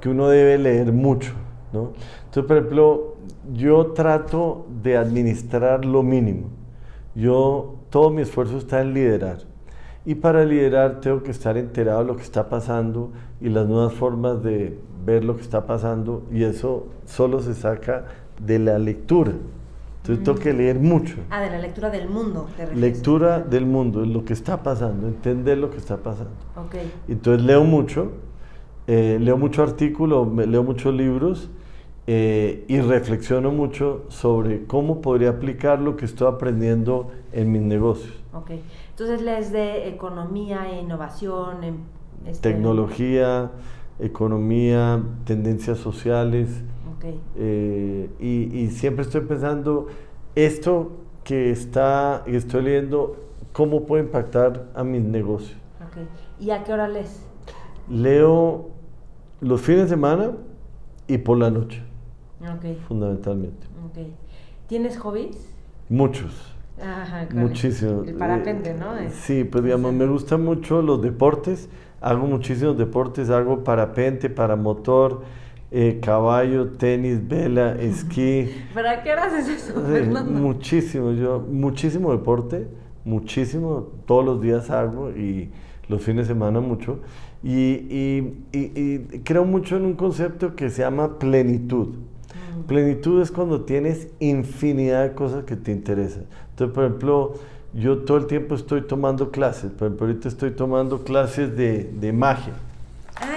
uno debe leer mucho, ¿no? Entonces, por ejemplo, yo trato de administrar lo mínimo. Todo mi esfuerzo está en liderar. Y para liderar tengo que estar enterado de lo que está pasando y las nuevas formas de ver lo que está pasando, y eso solo se saca de la lectura. Entonces tengo que leer mucho. De la lectura del mundo, ¿te refieres? Lectura del mundo, lo que está pasando, entender lo que está pasando. Entonces leo mucho artículos, leo muchos libros, y reflexiono mucho sobre cómo podría aplicar lo que estoy aprendiendo en mis negocios. Entonces lees de economía e innovación, tecnología, economía, tendencias sociales. Y siempre estoy pensando, esto que estoy leyendo, ¿cómo puede impactar a mis negocios? ¿Y a qué hora lees? Leo los fines de semana y por la noche, fundamentalmente. ¿Tienes hobbies? Muchos. Muchísimo. El parapente, ¿no? Sí, pues digamos, me gustan mucho los deportes, hago muchísimos deportes, hago parapente, paramotor, caballo, tenis, vela, esquí. ¿Pero a qué hora haces eso, Fernando? Muchísimo deporte, muchísimo, todos los días hago, y los fines de semana mucho, y creo mucho en un concepto que se llama plenitud. Plenitud es cuando tienes infinidad de cosas que te interesan. Entonces, por ejemplo, yo todo el tiempo estoy tomando clases. Por ejemplo, ahorita estoy tomando clases de magia.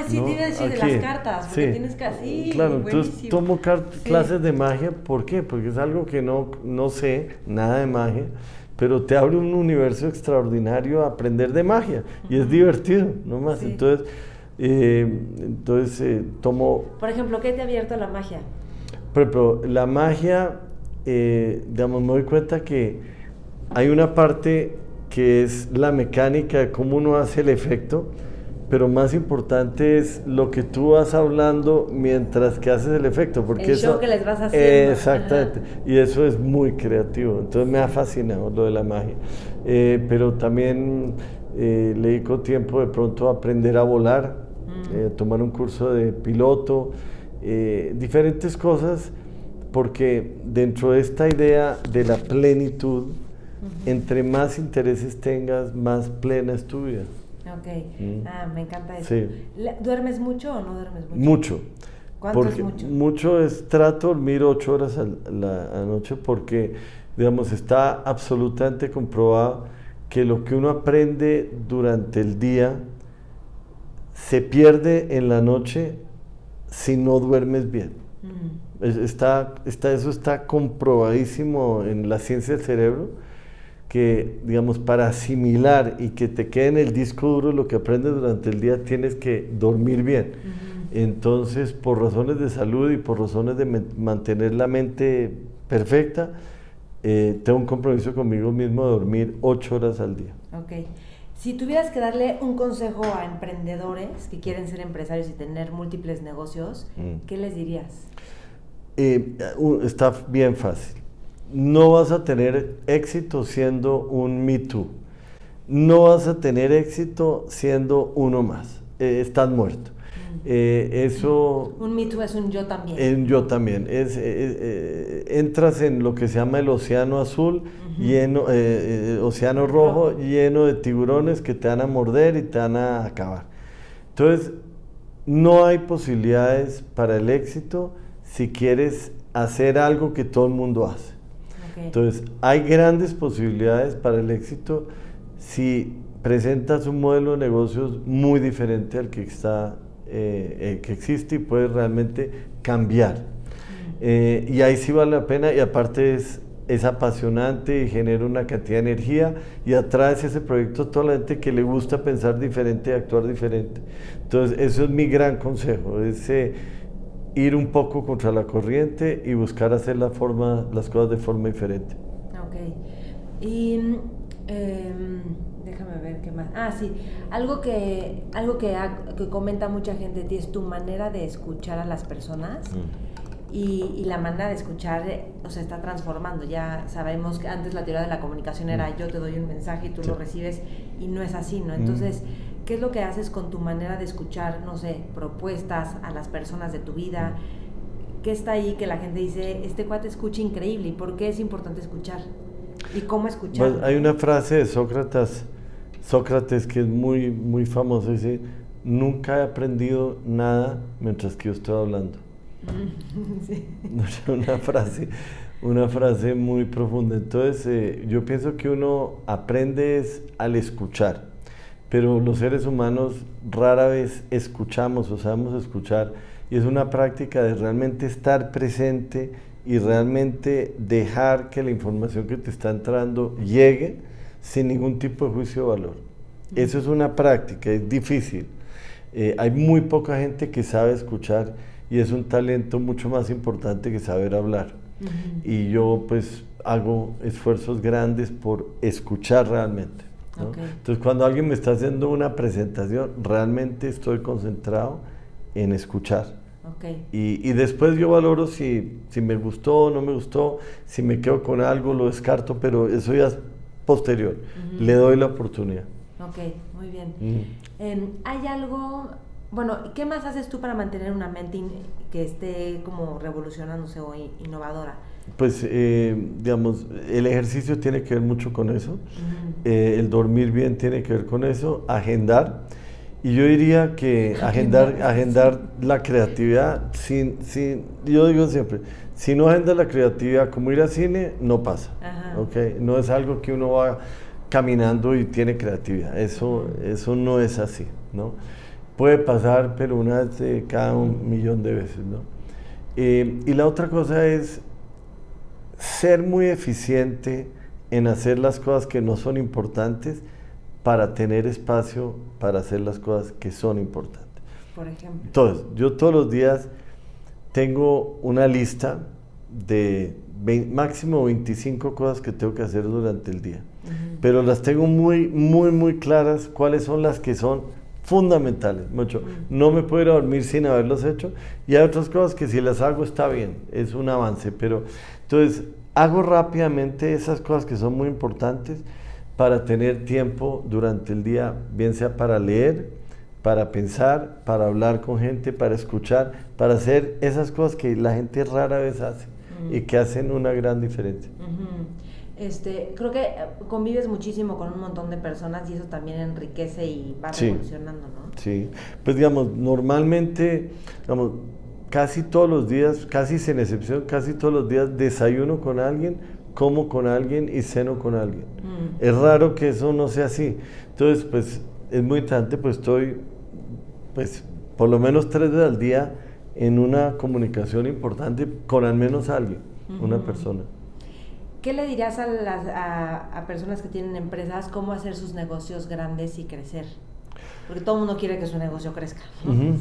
Sí, ¿no? Te iba a decir de las cartas, porque tienes casi. Claro, entonces tomo clases de magia. ¿Por qué? Porque es algo que no sé nada de magia, pero te abre un universo extraordinario a aprender de magia, y es divertido, no más. Entonces tomo. Por ejemplo, ¿qué te ha abierto la magia? Por ejemplo, la magia, me doy cuenta que hay una parte que es la mecánica de cómo uno hace el efecto, pero más importante es lo que tú vas hablando mientras que haces el efecto, porque el show que les vas haciendo. Exactamente. Y eso es muy creativo. Entonces me ha fascinado lo de la magia. Pero también le dedico tiempo de pronto a aprender a volar, tomar un curso de piloto, diferentes cosas, porque dentro de esta idea de la plenitud, entre más intereses tengas, más plena es tu vida. Me encanta eso. Sí. ¿Duermes mucho o no duermes mucho? Mucho. ¿Cuánto es mucho? Mucho trato de dormir 8 horas a la noche, porque, está absolutamente comprobado que lo que uno aprende durante el día se pierde en la noche si no duermes bien. Eso está comprobadísimo en la ciencia del cerebro, que, para asimilar y que te quede en el disco duro lo que aprendes durante el día, tienes que dormir bien. Entonces, por razones de salud y por razones de mantener la mente perfecta, tengo un compromiso conmigo mismo de dormir 8 horas al día. Ok. Si tuvieras que darle un consejo a emprendedores que quieren ser empresarios y tener múltiples negocios, ¿qué les dirías? Está bien fácil. No vas a tener éxito siendo un Me Too. No vas a tener éxito siendo uno más. Estás muerto. Eso... Un Me Too es un yo también. Yo también. Entras en lo que se llama el océano azul, lleno, océano rojo, lleno de tiburones que te van a morder y te van a acabar. Entonces, no hay posibilidades para el éxito si quieres hacer algo que todo el mundo hace. Okay. Entonces, hay grandes posibilidades para el éxito si presentas un modelo de negocios muy diferente al que que existe y puedes realmente cambiar. Y ahí sí vale la pena, y aparte es apasionante y genera una cantidad de energía y atraes ese proyecto a toda la gente que le gusta pensar diferente y actuar diferente. Entonces, eso es mi gran consejo, es ir un poco contra la corriente y buscar hacer las cosas de forma diferente. Ok. Y déjame ver qué más. Sí, algo que comenta mucha gente de ti es tu manera de escuchar a las personas. Y la manera de escuchar, o sea, está transformando. Ya sabemos que antes la teoría de la comunicación era yo te doy un mensaje y tú lo recibes, y no es así, ¿no? Entonces, ¿qué es lo que haces con tu manera de escuchar, no sé, propuestas a las personas de tu vida? ¿Qué está ahí que la gente dice, este cuate escucha increíble? ¿Y por qué es importante escuchar? ¿Y cómo escuchar? Pues hay una frase de Sócrates que es muy, muy famosa, dice, nunca he aprendido nada mientras que yo estoy hablando. Sí. Una frase muy profunda. Entonces, yo pienso que uno aprende al escuchar, pero los seres humanos rara vez escuchamos o sabemos escuchar, y es una práctica de realmente estar presente y realmente dejar que la información que te está entrando llegue sin ningún tipo de juicio de valor. Eso es una práctica, es difícil. Hay muy poca gente que sabe escuchar, y es un talento mucho más importante que saber hablar. Y yo pues hago esfuerzos grandes por escuchar realmente, ¿no? Okay. Entonces, cuando alguien me está haciendo una presentación, realmente estoy concentrado en escuchar. Okay. Y después yo valoro si me gustó o no me gustó, si me quedo con algo, lo descarto, pero eso ya es posterior. Le doy la oportunidad. Ok, muy bien. ¿Hay algo... Bueno, ¿qué más haces tú para mantener una mente que esté como revolucionándose o innovadora? Pues, digamos, el ejercicio tiene que ver mucho con eso, el dormir bien tiene que ver con eso, agendar, y yo diría que agendar la creatividad, yo digo siempre, si no agendas la creatividad como ir al cine, no pasa, ¿okay? No es algo que uno va caminando y tiene creatividad, eso no es así, ¿no? Puede pasar, pero una vez cada 1.000.000 de veces, ¿no? Y la otra cosa es ser muy eficiente en hacer las cosas que no son importantes para tener espacio para hacer las cosas que son importantes. Por ejemplo. Entonces, yo todos los días tengo una lista de máximo 25 cosas que tengo que hacer durante el día, pero las tengo muy, muy, muy claras cuáles son las que son fundamentales, mucho. No me puedo ir a dormir sin haberlos hecho, y hay otras cosas que si las hago está bien, es un avance, pero entonces hago rápidamente esas cosas que son muy importantes para tener tiempo durante el día, bien sea para leer, para pensar, para hablar con gente, para escuchar, para hacer esas cosas que la gente rara vez hace y que hacen una gran diferencia. Creo que convives muchísimo con un montón de personas y eso también enriquece y va revolucionando, ¿no? Sí, pues digamos, normalmente, digamos, casi todos los días, casi sin excepción, casi todos los días desayuno con alguien, como con alguien y ceno con alguien. Es raro que eso no sea así. Entonces, pues, es muy interesante, pues estoy, pues, por lo menos 3 veces al día en una comunicación importante con al menos alguien, una persona. ¿Qué le dirías a personas que tienen empresas cómo hacer sus negocios grandes y crecer? Porque todo el mundo quiere que su negocio crezca, ¿no?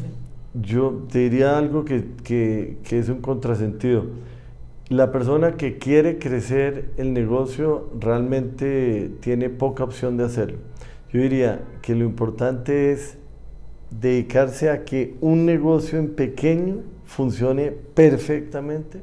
Yo te diría algo que es un contrasentido. la persona que quiere crecer el negocio realmente tiene poca opción de hacerlo. Yo diría que lo importante es dedicarse a que un negocio en pequeño funcione perfectamente,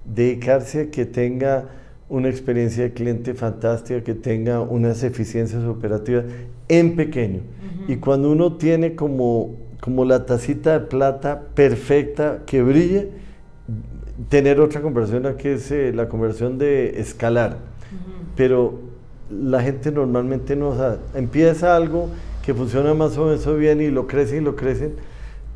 dedicarse a que tenga una experiencia de cliente fantástica, que tenga unas eficiencias operativas en pequeño. Y cuando uno tiene como la tacita de plata perfecta que brille, tener otra conversión que es la conversión de escalar. Pero la gente normalmente no sabe. Empieza algo que funciona más o menos bien y lo crecen,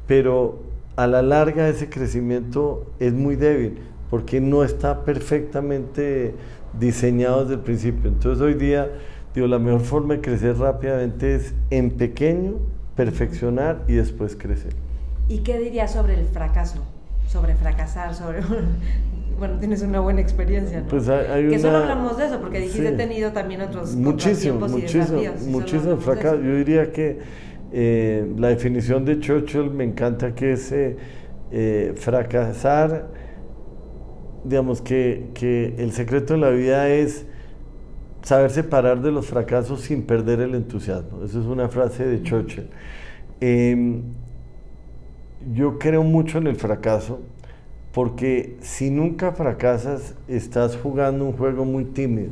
pero a la larga ese crecimiento es muy débil porque no está perfectamente diseñado desde el principio. Entonces hoy día, digo, la mejor forma de crecer rápidamente es en pequeño, perfeccionar y después crecer. ¿Y qué dirías sobre el fracaso? Sobre fracasar, bueno, tienes una buena experiencia, ¿no? Pues hay solo hablamos de eso, porque dijiste he tenido también otros contratiempos y desafíos. Muchísimo fracaso. Yo diría que la definición de Churchill me encanta, que es fracasar, digamos que el secreto de la vida es saber separar de los fracasos sin perder el entusiasmo. Esa es una frase de Churchill. Yo creo mucho en el fracaso, porque si nunca fracasas, estás jugando un juego muy tímido,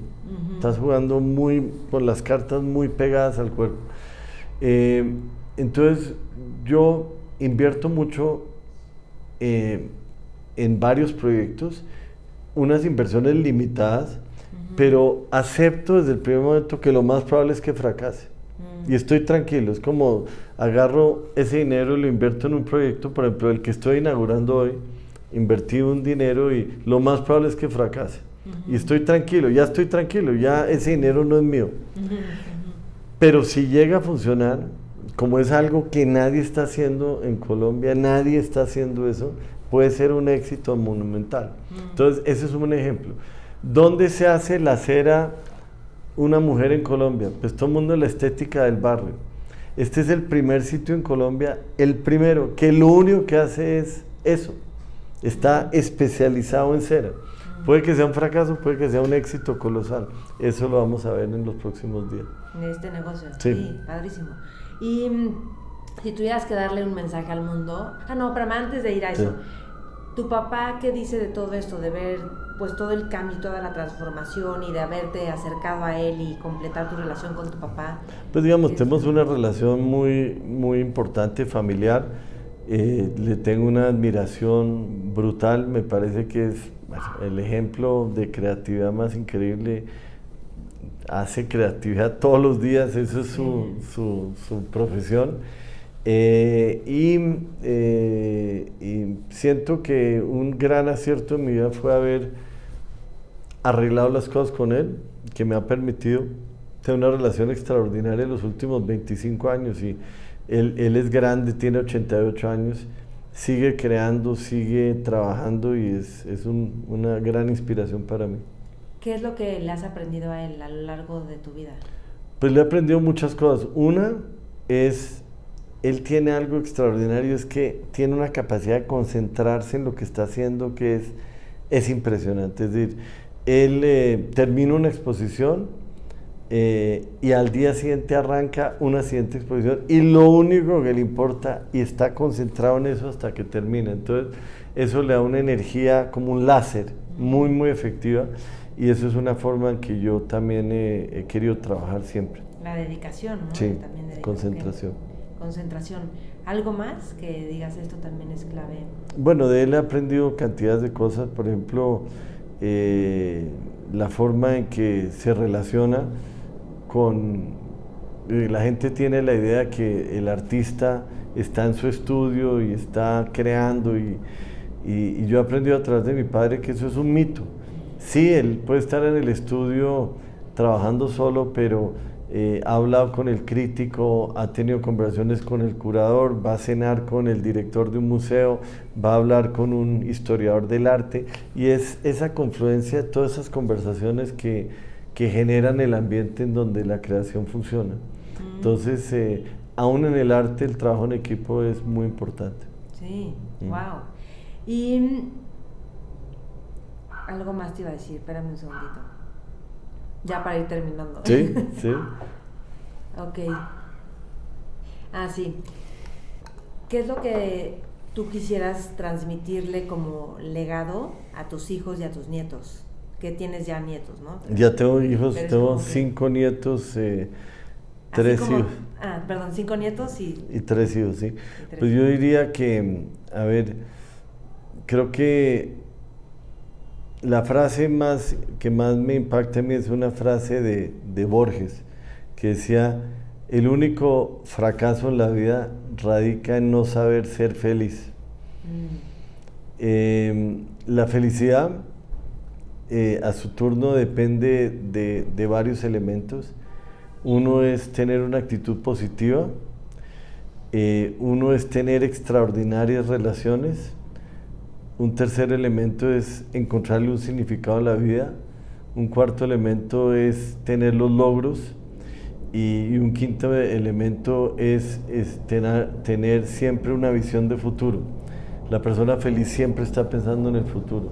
estás jugando con las cartas muy pegadas al cuerpo. Entonces, yo invierto mucho en varios proyectos, unas inversiones limitadas, pero acepto desde el primer momento que lo más probable es que fracase. Y estoy tranquilo, es como agarro ese dinero y lo invierto en un proyecto, por ejemplo, el que estoy inaugurando hoy, invertí un dinero y lo más probable es que fracase. Y estoy tranquilo, ya ese dinero no es mío. Pero si llega a funcionar, como es algo que nadie está haciendo en Colombia, nadie está haciendo eso, puede ser un éxito monumental. Entonces, ese es un ejemplo. ¿Dónde se hace la cera una mujer en Colombia? Pues todo el mundo en la estética del barrio. Este es el primer sitio en Colombia, el primero, que lo único que hace es eso. Está especializado en cera. Puede que sea un fracaso, puede que sea un éxito colosal. Eso lo vamos a ver en los próximos días. En este negocio. Sí, padrísimo. Y si tuvieras que darle un mensaje al mundo... pero antes de ir a eso, ¿tu papá qué dice de todo esto? De ver pues todo el cambio, toda la transformación y de haberte acercado a él y completar tu relación con tu papá. Pues digamos, tenemos una relación muy, muy importante, familiar. Le tengo una admiración brutal, me parece que es el ejemplo de creatividad más increíble. Hace creatividad todos los días, eso es su profesión. Y siento que un gran acierto en mi vida fue haber arreglado las cosas con él, que me ha permitido tener una relación extraordinaria en los últimos 25 años. Y él es grande, tiene 88 años, sigue creando, sigue trabajando y es una gran inspiración para mí. ¿Qué es lo que le has aprendido a él a lo largo de tu vida? Pues le he aprendido muchas cosas. Una es, él tiene algo extraordinario, es que tiene una capacidad de concentrarse en lo que está haciendo que es impresionante. Es decir, él termina una exposición y al día siguiente arranca una siguiente exposición y lo único que le importa y está concentrado en eso hasta que termina. Entonces eso le da una energía como un láser muy muy efectiva y eso es una forma en que yo también he querido trabajar siempre. La dedicación, ¿no? Sí, también concentración. Concentración. ¿Algo más que digas esto también es clave? Bueno, de él he aprendido cantidades de cosas, por ejemplo, la forma en que se relaciona con... la gente tiene la idea que el artista está en su estudio y está creando y yo he aprendido a través de mi padre que eso es un mito. Sí, él puede estar en el estudio trabajando solo, pero ha hablado con el crítico, ha tenido conversaciones con el curador, va a cenar con el director de un museo, va a hablar con un historiador del arte y es esa confluencia de todas esas conversaciones que generan el ambiente en donde la creación funciona. Entonces, aún en el arte, el trabajo en equipo es muy importante. Sí, wow. Y Algo más te iba a decir, espérame un segundito. Ya para ir terminando. Sí, sí. Ok. Ah, sí. ¿Qué es lo que tú quisieras transmitirle como legado a tus hijos y a tus nietos? Que tienes ya nietos, ¿no? Ya tengo hijos, Pero es tengo como que- 5 nietos, Así 3 como- hijos. perdón, 5 nietos y 3 hijos, sí. tres. Pues yo diría que, a ver, creo que la frase que más me impacta a mí es una frase de Borges, que decía, el único fracaso en la vida radica en no saber ser feliz. La felicidad a su turno depende de varios elementos. Uno es tener una actitud positiva, uno es tener extraordinarias relaciones, un tercer elemento es encontrarle un significado a la vida, un cuarto elemento es tener los logros y un quinto elemento es tener siempre una visión de futuro. La persona feliz siempre está pensando en el futuro.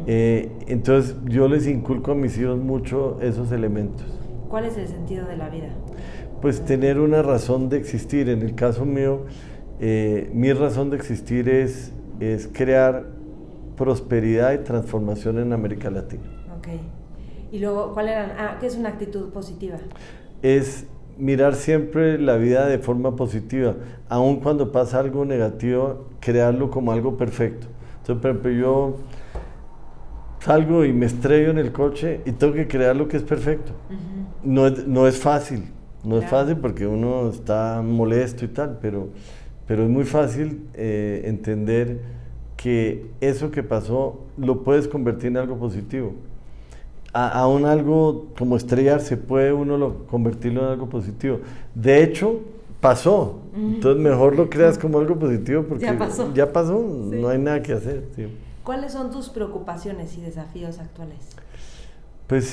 Entonces yo les inculco a mis hijos mucho esos elementos. ¿cuál es el sentido de la vida? Pues tener una razón de existir. En el caso mío, mi razón de existir es crear prosperidad y transformación en América Latina. Ok. Y luego, ¿cuál era? ¿Qué es una actitud positiva? Es mirar siempre la vida de forma positiva, aun cuando pasa algo negativo, crearlo como algo perfecto. Entonces, por ejemplo, yo salgo y me estrello en el coche y tengo que crear lo que es perfecto. No es fácil, no es fácil porque uno está molesto y tal, pero es muy fácil entender que eso que pasó lo puedes convertir en algo positivo. Aún algo como estrellarse puede uno convertirlo en algo positivo. De hecho, pasó. Entonces mejor lo creas como algo positivo porque ya pasó, Sí. no hay nada que hacer. Sí. ¿Cuáles son tus preocupaciones y desafíos actuales? Pues,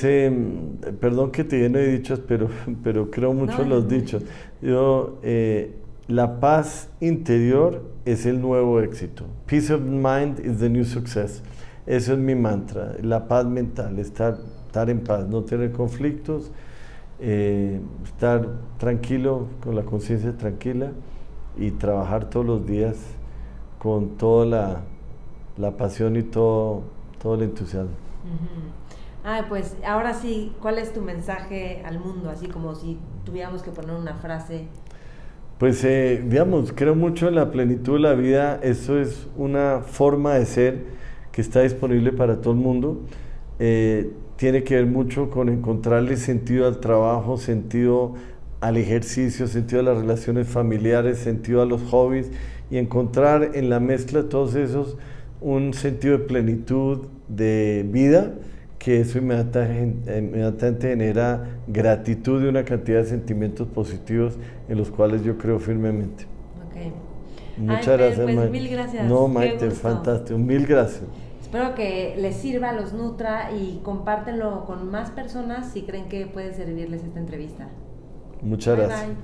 perdón que te llene de dichos, pero creo mucho en los dichos. La paz interior es el nuevo éxito. Peace of mind is the new success. Eso es mi mantra, la paz mental, estar en paz, no tener conflictos, estar tranquilo, con la conciencia tranquila y trabajar todos los días con toda la pasión y todo el entusiasmo. Pues ahora sí, ¿cuál es tu mensaje al mundo? Así como si tuviéramos que poner una frase. Pues, digamos, creo mucho en la plenitud de la vida. Eso es una forma de ser que está disponible para todo el mundo. Tiene que ver mucho con encontrarle sentido al trabajo, sentido al ejercicio, sentido a las relaciones familiares, sentido a los hobbies y encontrar en la mezcla de todos esos un sentido de plenitud de vida, que eso inmediatamente genera gratitud y una cantidad de sentimientos positivos en los cuales yo creo firmemente. Ok. Muchas gracias, Pues Maite. mil gracias. No, Qué Maite, gusto. fantástico. Mil gracias. Espero que les sirva, los nutra y compártenlo con más personas si creen que puede servirles esta entrevista. Muchas Bye, gracias. bye.